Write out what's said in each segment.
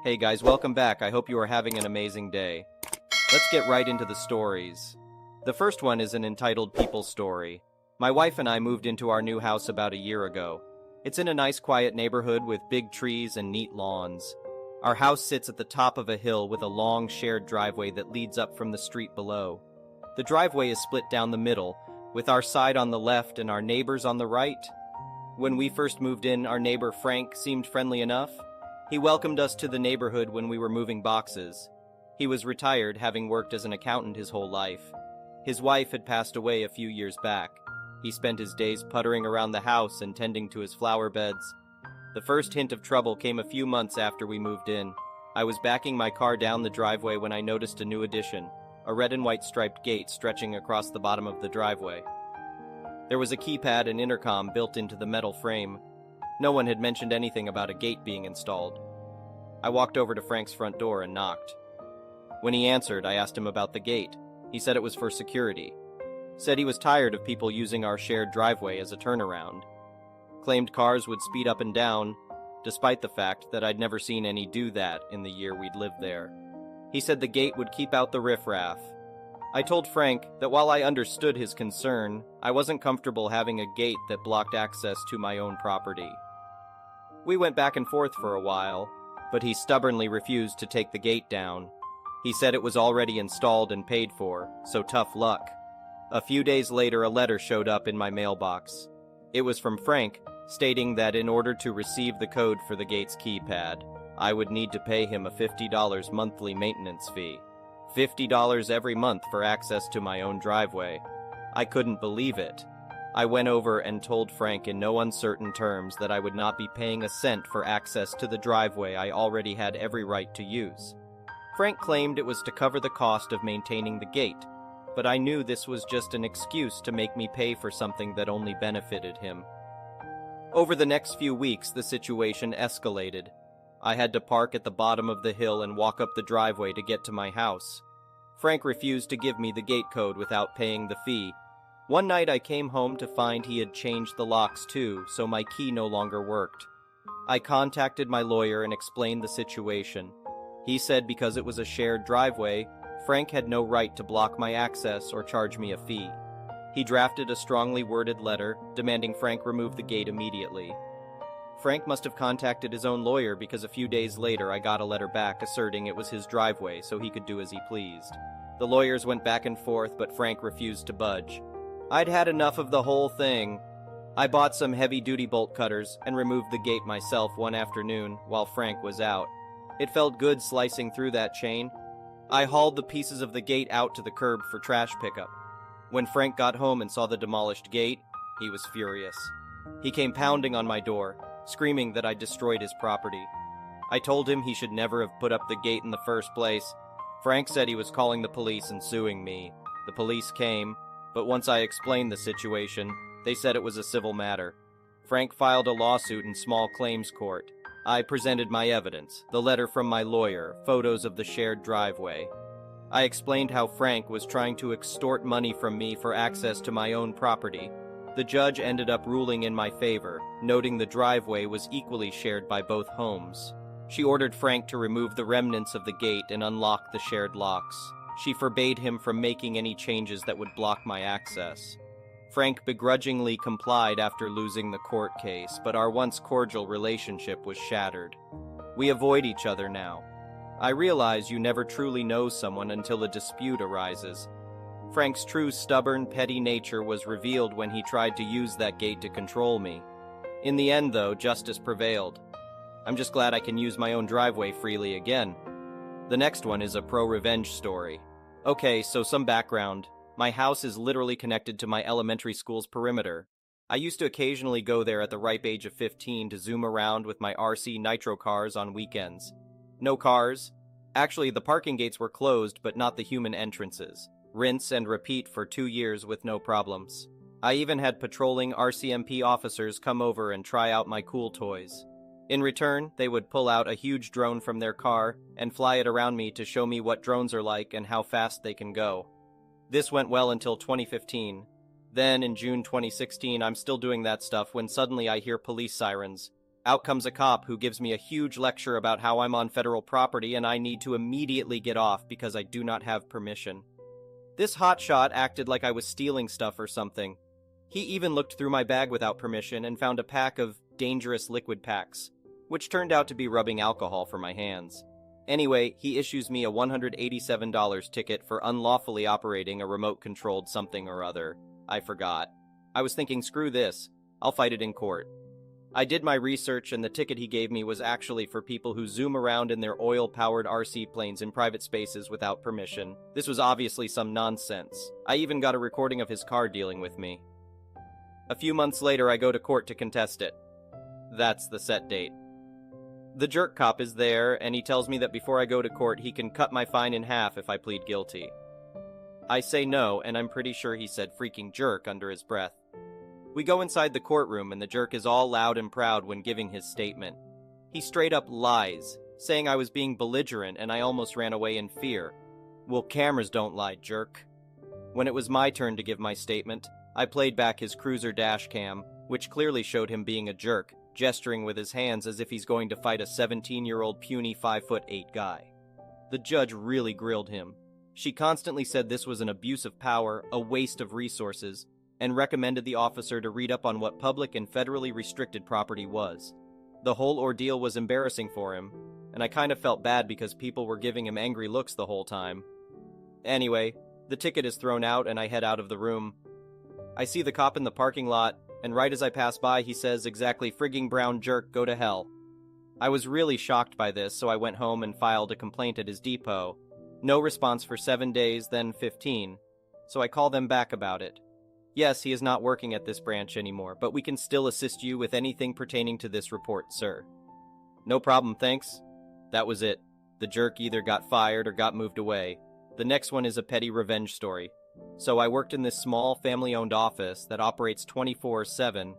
Hey guys, welcome back. I hope you are having an amazing day. Let's get right into the stories. The first one is an entitled People Story. My wife and I moved into our new house about a year ago. It's in a nice quiet neighborhood with big trees and neat lawns. Our house sits at the top of a hill with a long shared driveway that leads up from the street below. The driveway is split down the middle, with our side on the left and our neighbors on the right. When we first moved in, our neighbor Frank seemed friendly enough. He welcomed us to the neighborhood when we were moving boxes. He was retired, having worked as an accountant his whole life. His wife had passed away a few years back. He spent his days puttering around the house and tending to his flower beds. The first hint of trouble came a few months after we moved in. I was backing my car down the driveway when I noticed a new addition, a red and white striped gate stretching across the bottom of the driveway. There was a keypad and intercom built into the metal frame. No one had mentioned anything about a gate being installed. I walked over to Frank's front door and knocked. When he answered, I asked him about the gate. He said it was for security. Said he was tired of people using our shared driveway as a turnaround. Claimed cars would speed up and down, despite the fact that I'd never seen any do that in the year we'd lived there. He said the gate would keep out the riffraff. I told Frank that while I understood his concern, I wasn't comfortable having a gate that blocked access to my own property. We went back and forth for a while, but he stubbornly refused to take the gate down. He said it was already installed and paid for, so tough luck. A few days later, a letter showed up in my mailbox. It was from Frank, stating that in order to receive the code for the gate's keypad, I would need to pay him a $50 monthly maintenance fee. $50 every month for access to my own driveway. I couldn't believe it. I went over and told Frank in no uncertain terms that I would not be paying a cent for access to the driveway I already had every right to use. Frank claimed it was to cover the cost of maintaining the gate, but I knew this was just an excuse to make me pay for something that only benefited him. Over the next few weeks, the situation escalated. I had to park at the bottom of the hill and walk up the driveway to get to my house. Frank refused to give me the gate code without paying the fee. One night I came home to find he had changed the locks too, so my key no longer worked. I contacted my lawyer and explained the situation. He said because it was a shared driveway, Frank had no right to block my access or charge me a fee. He drafted a strongly worded letter demanding Frank remove the gate immediately. Frank must have contacted his own lawyer because a few days later I got a letter back asserting it was his driveway so he could do as he pleased. The lawyers went back and forth, but Frank refused to budge. I'd had enough of the whole thing. I bought some heavy-duty bolt cutters and removed the gate myself one afternoon while Frank was out. It felt good slicing through that chain. I hauled the pieces of the gate out to the curb for trash pickup. When Frank got home and saw the demolished gate, he was furious. He came pounding on my door, screaming that I destroyed his property. I told him he should never have put up the gate in the first place. Frank said he was calling the police and suing me. The police came, but once I explained the situation, they said it was a civil matter. Frank filed a lawsuit in small claims court. I presented my evidence, the letter from my lawyer, photos of the shared driveway. I explained how Frank was trying to extort money from me for access to my own property. The judge ended up ruling in my favor, noting the driveway was equally shared by both homes. She ordered Frank to remove the remnants of the gate and unlock the shared locks. She forbade him from making any changes that would block my access. Frank begrudgingly complied after losing the court case, but our once cordial relationship was shattered. We avoid each other now. I realize you never truly know someone until a dispute arises. Frank's true stubborn, petty nature was revealed when he tried to use that gate to control me. In the end, though, justice prevailed. I'm just glad I can use my own driveway freely again. The next one is a pro-revenge story. Okay, so some background. My house is literally connected to my elementary school's perimeter. I used to occasionally go there at the ripe age of 15 to zoom around with my RC Nitro cars on weekends. No cars. Actually, the parking gates were closed, but not the human entrances. Rinse and repeat for 2 years with no problems. I even had patrolling RCMP officers come over and try out my cool toys. In return, they would pull out a huge drone from their car and fly it around me to show me what drones are like and how fast they can go. This went well until 2015. Then, in June 2016, I'm still doing that stuff when suddenly I hear police sirens. Out comes a cop who gives me a huge lecture about how I'm on federal property and I need to immediately get off because I do not have permission. This hotshot acted like I was stealing stuff or something. He even looked through my bag without permission and found a pack of dangerous liquid packs, which turned out to be rubbing alcohol for my hands. Anyway, he issues me a $187 ticket for unlawfully operating a remote-controlled something or other. I forgot. I was thinking, screw this, I'll fight it in court. I did my research and the ticket he gave me was actually for people who zoom around in their oil-powered RC planes in private spaces without permission. This was obviously some nonsense. I even got a recording of his car dealing with me. A few months later, I go to court to contest it. That's the set date. The jerk cop is there, and he tells me that before I go to court, he can cut my fine in half if I plead guilty. I say no, and I'm pretty sure he said freaking jerk under his breath. We go inside the courtroom, and the jerk is all loud and proud when giving his statement. He straight up lies, saying I was being belligerent and I almost ran away in fear. Well, cameras don't lie, jerk. When it was my turn to give my statement, I played back his cruiser dash cam, which clearly showed him being a jerk, gesturing with his hands as if he's going to fight a 17-year-old puny 5'8" guy. The judge really grilled him. She constantly said this was an abuse of power, a waste of resources, and recommended the officer to read up on what public and federally restricted property was. The whole ordeal was embarrassing for him, and I kind of felt bad because people were giving him angry looks the whole time. Anyway, the ticket is thrown out and I head out of the room. I see the cop in the parking lot, and right as I pass by, he says exactly, "Frigging brown jerk, go to hell." I was really shocked by this, so I went home and filed a complaint at his depot. No response for 7 days, then 15, so I call them back about it. Yes, he is not working at this branch anymore, but we can still assist you with anything pertaining to this report, sir. No problem, thanks. That was it. The jerk either got fired or got moved away. The next one is a petty revenge story. So I worked in this small family-owned office that operates 24/7.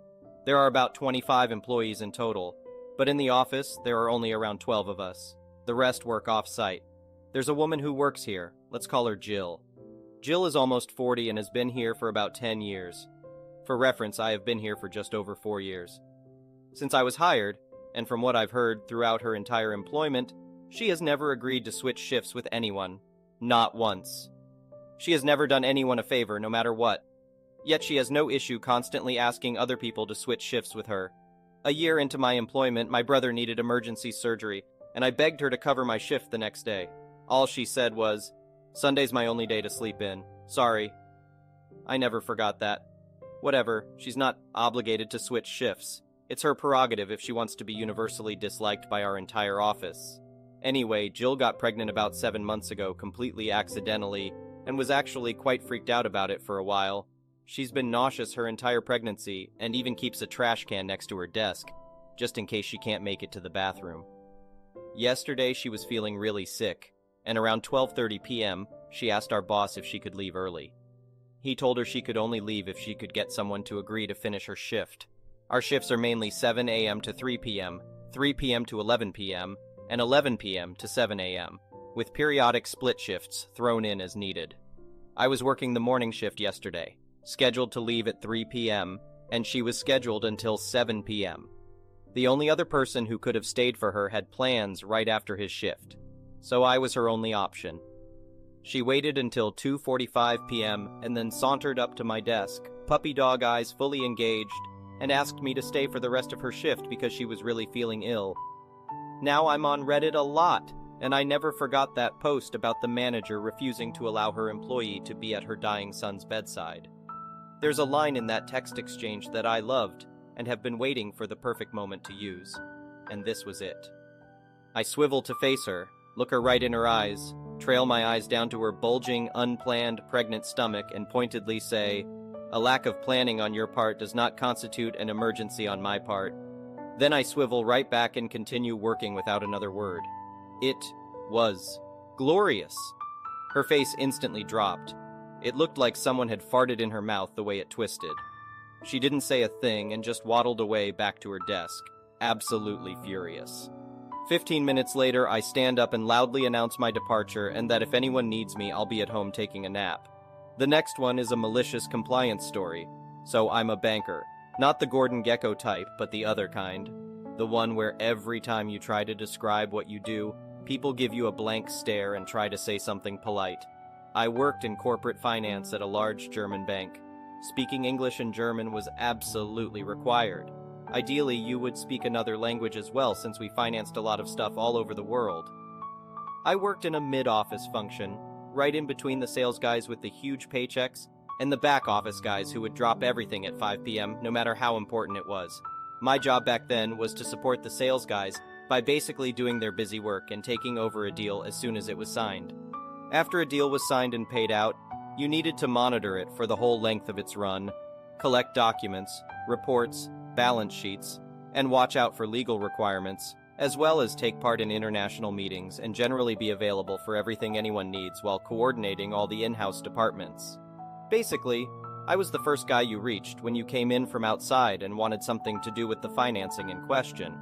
There are about 25 employees in total, but in the office there are only around 12 of us. The rest work off-site. There's a woman who works here. Let's call her Jill. Jill is almost 40 and has been here for about 10 years. For reference, I have been here for just over 4 years. Since I was hired, and from what I've heard throughout her entire employment, she has never agreed to switch shifts with anyone. Not once. She has never done anyone a favor, no matter what. Yet she has no issue constantly asking other people to switch shifts with her. A year into my employment, my brother needed emergency surgery, and I begged her to cover my shift the next day. All she said was, "Sunday's my only day to sleep in. Sorry." I never forgot that. Whatever, she's not obligated to switch shifts. It's her prerogative if she wants to be universally disliked by our entire office. Anyway, Jill got pregnant about 7 months ago completely accidentally, and was actually quite freaked out about it for a while. She's been nauseous her entire pregnancy, and even keeps a trash can next to her desk, just in case she can't make it to the bathroom. Yesterday she was feeling really sick, and around 12:30 p.m., she asked our boss if she could leave early. He told her she could only leave if she could get someone to agree to finish her shift. Our shifts are mainly 7 a.m. to 3 p.m., 3 p.m. to 11 p.m., and 11 p.m. to 7 a.m., with periodic split shifts thrown in as needed. I was working the morning shift yesterday, scheduled to leave at 3 p.m., and she was scheduled until 7 p.m. The only other person who could have stayed for her had plans right after his shift, so I was her only option. She waited until 2:45 p.m. and then sauntered up to my desk, puppy dog eyes fully engaged, and asked me to stay for the rest of her shift because she was really feeling ill. Now I'm on Reddit a lot, and I never forgot that post about the manager refusing to allow her employee to be at her dying son's bedside. There's a line in that text exchange that I loved and have been waiting for the perfect moment to use, and this was it. I swivel to face her, look her right in her eyes, trail my eyes down to her bulging, unplanned, pregnant stomach, and pointedly say, "A lack of planning on your part does not constitute an emergency on my part." Then I swivel right back and continue working without another word. It was glorious. Her face instantly dropped. It looked like someone had farted in her mouth the way it twisted. She didn't say a thing and just waddled away back to her desk, absolutely furious. 15 minutes later, I stand up and loudly announce my departure and that if anyone needs me, I'll be at home taking a nap. The next one is a malicious compliance story. So I'm a banker. Not the Gordon Gekko type, but the other kind. The one where every time you try to describe what you do, people give you a blank stare and try to say something polite. I worked in corporate finance at a large German bank. Speaking English and German was absolutely required. Ideally, you would speak another language as well since we financed a lot of stuff all over the world. I worked in a mid-office function, right in between the sales guys with the huge paychecks and the back office guys who would drop everything at 5 p.m. no matter how important it was. My job back then was to support the sales guys by basically doing their busy work and taking over a deal as soon as it was signed. After a deal was signed and paid out, you needed to monitor it for the whole length of its run, collect documents, reports, balance sheets, and watch out for legal requirements, as well as take part in international meetings and generally be available for everything anyone needs while coordinating all the in-house departments. Basically, I was the first guy you reached when you came in from outside and wanted something to do with the financing in question.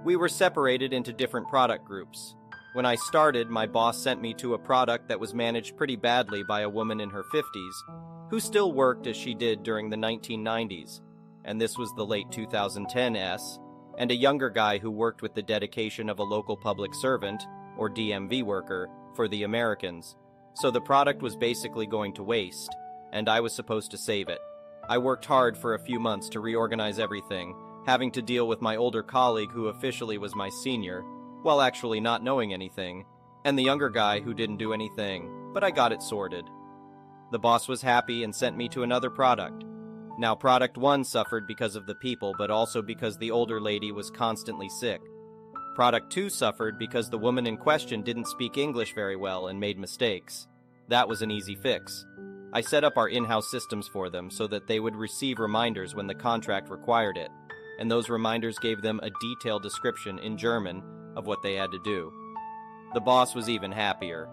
We were separated into different product groups. When I started, my boss sent me to a product that was managed pretty badly by a woman in her 50s, who still worked as she did during the 1990s, and this was the late 2010s, and a younger guy who worked with the dedication of a local public servant, or DMV worker, for the Americans. So the product was basically going to waste, and I was supposed to save it. I worked hard for a few months to reorganize everything, having to deal with my older colleague who officially was my senior, while actually not knowing anything, and the younger guy who didn't do anything, but I got it sorted. The boss was happy and sent me to another product. Now, Product 1 suffered because of the people, but also because the older lady was constantly sick. Product 2 suffered because the woman in question didn't speak English very well and made mistakes. That was an easy fix. I set up our in-house systems for them so that they would receive reminders when the contract required it, and those reminders gave them a detailed description in German of what they had to do. The boss was even happier.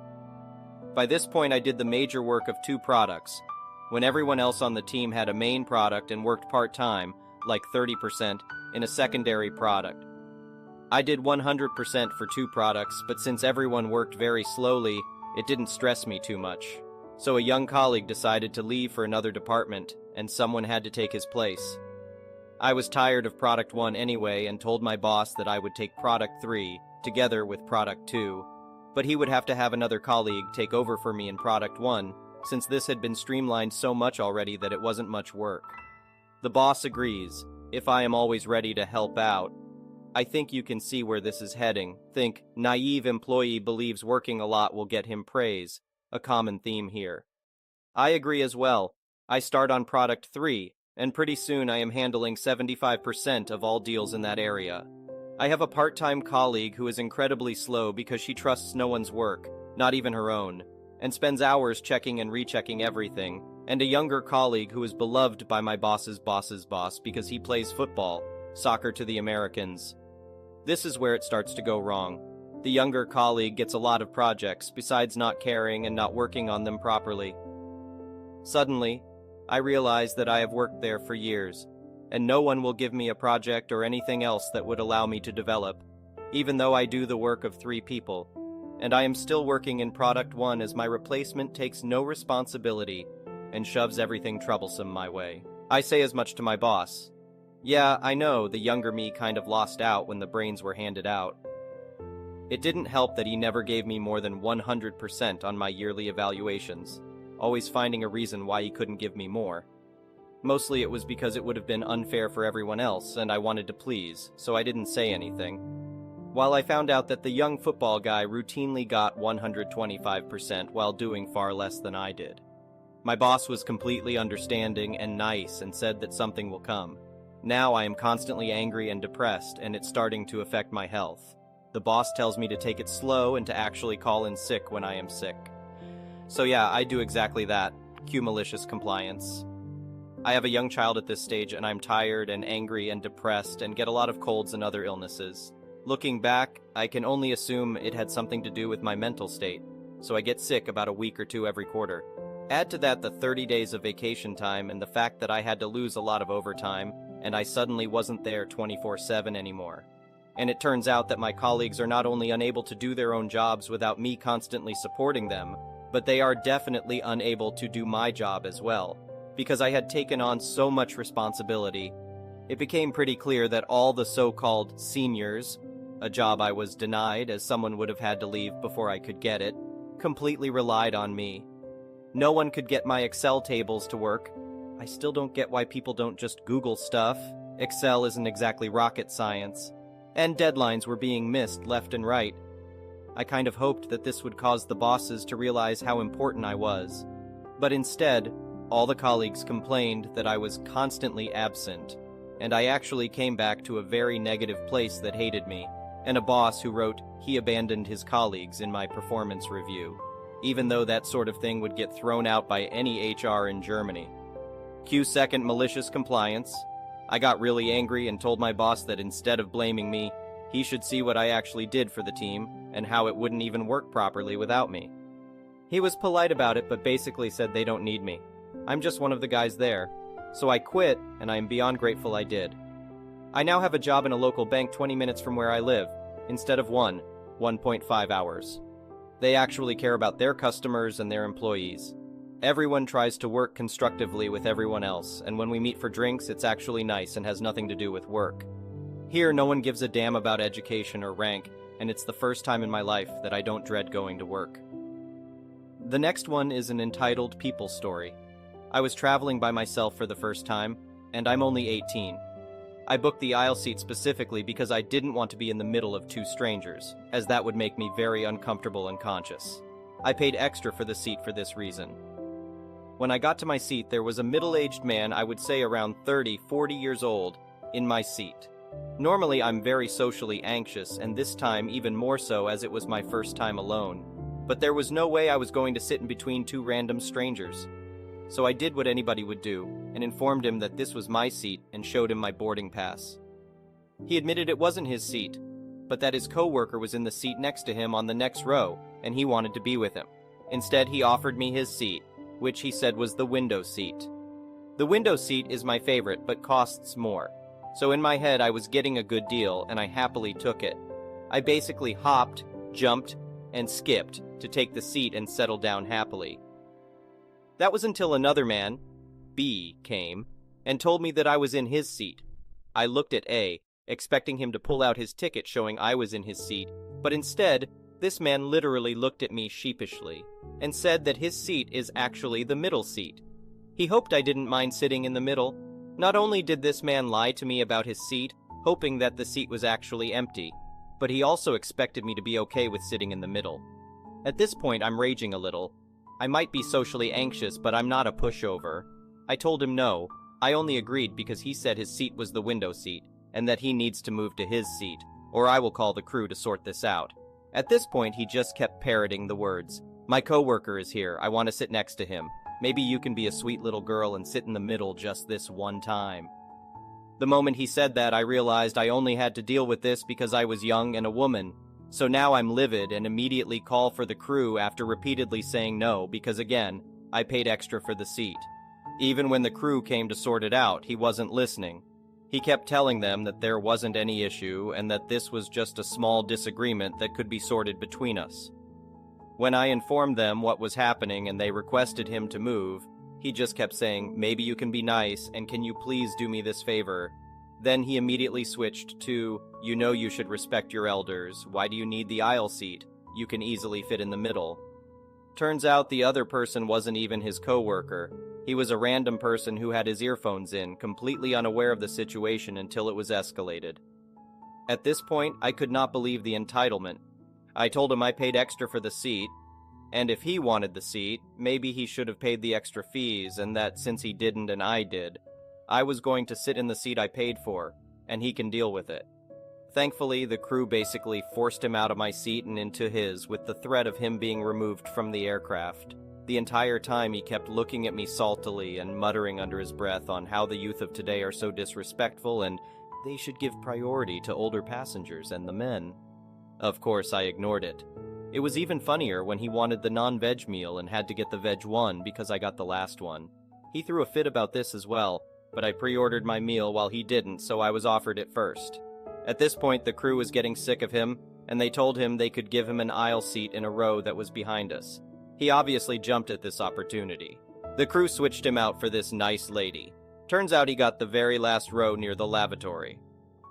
By this point, I did the major work of 2 products, when everyone else on the team had a main product and worked part-time, like 30%, in a secondary product. I did 100% for 2 products, but since everyone worked very slowly, it didn't stress me too much. So a young colleague decided to leave for another department, and someone had to take his place. I was tired of Product 1 anyway and told my boss that I would take Product 3, together with Product 2, but he would have to have another colleague take over for me in Product 1, since this had been streamlined so much already that it wasn't much work. The boss agrees, if I am always ready to help out. I think you can see where this is heading. Think, naive employee believes working a lot will get him praise, a common theme here. I agree as well. I start on Product 3, and pretty soon I am handling 75% of all deals in that area. I have a part-time colleague who is incredibly slow because she trusts no one's work, not even her own, and spends hours checking and rechecking everything, and a younger colleague who is beloved by my boss's boss's boss because he plays football, soccer to the Americans. This is where it starts to go wrong. The younger colleague gets a lot of projects, besides not caring and not working on them properly. Suddenly, I realize that I have worked there for years, and no one will give me a project or anything else that would allow me to develop, even though I do the work of 3 people. And I am still working in Product 1 as my replacement takes no responsibility and shoves everything troublesome my way. I say as much to my boss. Yeah, I know the younger me kind of lost out when the brains were handed out. It didn't help that he never gave me more than 100% on my yearly evaluations, always finding a reason why he couldn't give me more. Mostly it was because it would have been unfair for everyone else and I wanted to please, so I didn't say anything. While I found out that the young football guy routinely got 125% while doing far less than I did. My boss was completely understanding and nice and said that something will come. Now I am constantly angry and depressed, and it's starting to affect my health. The boss tells me to take it slow and to actually call in sick when I am sick. So yeah, I do exactly that. Cue malicious compliance. I have a young child at this stage and I'm tired and angry and depressed and get a lot of colds and other illnesses. Looking back, I can only assume it had something to do with my mental state, so I get sick about a week or 2 every quarter. Add to that the 30 days of vacation time and the fact that I had to lose a lot of overtime, and I suddenly wasn't there 24/7 anymore. And it turns out that my colleagues are not only unable to do their own jobs without me constantly supporting them, but they are definitely unable to do my job as well, because I had taken on so much responsibility. It became pretty clear that all the so-called seniors, a job I was denied as someone would have had to leave before I could get it, completely relied on me. No one could get my Excel tables to work. I still don't get why people don't just Google stuff. Excel isn't exactly rocket science. And deadlines were being missed left and right. I kind of hoped that this would cause the bosses to realize how important I was. But instead, all the colleagues complained that I was constantly absent, and I actually came back to a very negative place that hated me, and a boss who wrote he abandoned his colleagues in my performance review, even though that sort of thing would get thrown out by any HR in Germany. Cue second malicious compliance. I got really angry and told my boss that instead of blaming me, he should see what I actually did for the team and how it wouldn't even work properly without me. He was polite about it, but basically said they don't need me. I'm just one of the guys there. So I quit, and I am beyond grateful I did. I now have a job in a local bank 20 minutes from where I live, instead of 1.5 hours. They actually care about their customers and their employees. Everyone tries to work constructively with everyone else, and when we meet for drinks, it's actually nice and has nothing to do with work. Here, no one gives a damn about education or rank, and it's the first time in my life that I don't dread going to work. The next one is an entitled people story. I was traveling by myself for the first time, and I'm only 18. I booked the aisle seat specifically because I didn't want to be in the middle of two strangers, as that would make me very uncomfortable and conscious. I paid extra for the seat for this reason. When I got to my seat, there was a middle-aged man, I would say around 40 years old, in my seat. Normally, I'm very socially anxious, and this time even more so as it was my first time alone. But there was no way I was going to sit in between two random strangers. So I did what anybody would do, and informed him that this was my seat and showed him my boarding pass. He admitted it wasn't his seat, but that his coworker was in the seat next to him on the next row, and he wanted to be with him. Instead, he offered me his seat, which he said was the window seat. The window seat is my favorite, but costs more. So in my head, I was getting a good deal, and I happily took it. I basically hopped, jumped, and skipped to take the seat and settle down happily. That was until another man, B, came and told me that I was in his seat. I looked at A, expecting him to pull out his ticket showing I was in his seat, but instead, this man literally looked at me sheepishly and said that his seat is actually the middle seat. He hoped I didn't mind sitting in the middle. Not only did this man lie to me about his seat, hoping that the seat was actually empty, but he also expected me to be okay with sitting in the middle. At this point, I'm raging a little. I might be socially anxious, but I'm not a pushover. I told him no. I only agreed because he said his seat was the window seat, and that he needs to move to his seat, or I will call the crew to sort this out. At this point, he just kept parroting the words. My coworker is here. I want to sit next to him. Maybe you can be a sweet little girl and sit in the middle just this one time. The moment he said that, I realized I only had to deal with this because I was young and a woman. So now I'm livid and immediately call for the crew after repeatedly saying no because, again, I paid extra for the seat. Even when the crew came to sort it out, he wasn't listening. He kept telling them that there wasn't any issue and that this was just a small disagreement that could be sorted between us. When I informed them what was happening and they requested him to move, he just kept saying, maybe you can be nice and can you please do me this favor? Then he immediately switched to, you know you should respect your elders. Why do you need the aisle seat? You can easily fit in the middle. Turns out the other person wasn't even his coworker. He was a random person who had his earphones in, completely unaware of the situation until it was escalated. At this point, I could not believe the entitlement. I told him I paid extra for the seat, and if he wanted the seat, maybe he should have paid the extra fees, and that since he didn't and I did, I was going to sit in the seat I paid for, and he can deal with it. Thankfully, the crew basically forced him out of my seat and into his, with the threat of him being removed from the aircraft. The entire time he kept looking at me saltily and muttering under his breath on how the youth of today are so disrespectful and they should give priority to older passengers and the men. Of course, I ignored it. It was even funnier when he wanted the non-veg meal and had to get the veg one because I got the last one. He threw a fit about this as well, but I pre-ordered my meal while he didn't, so I was offered it first. At this point, the crew was getting sick of him, and they told him they could give him an aisle seat in a row that was behind us. He obviously jumped at this opportunity. The crew switched him out for this nice lady. Turns out he got the very last row near the lavatory,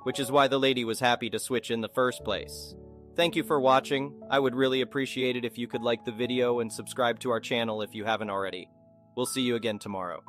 which is why the lady was happy to switch in the first place. Thank you for watching. I would really appreciate it if you could like the video and subscribe to our channel if you haven't already. We'll see you again tomorrow.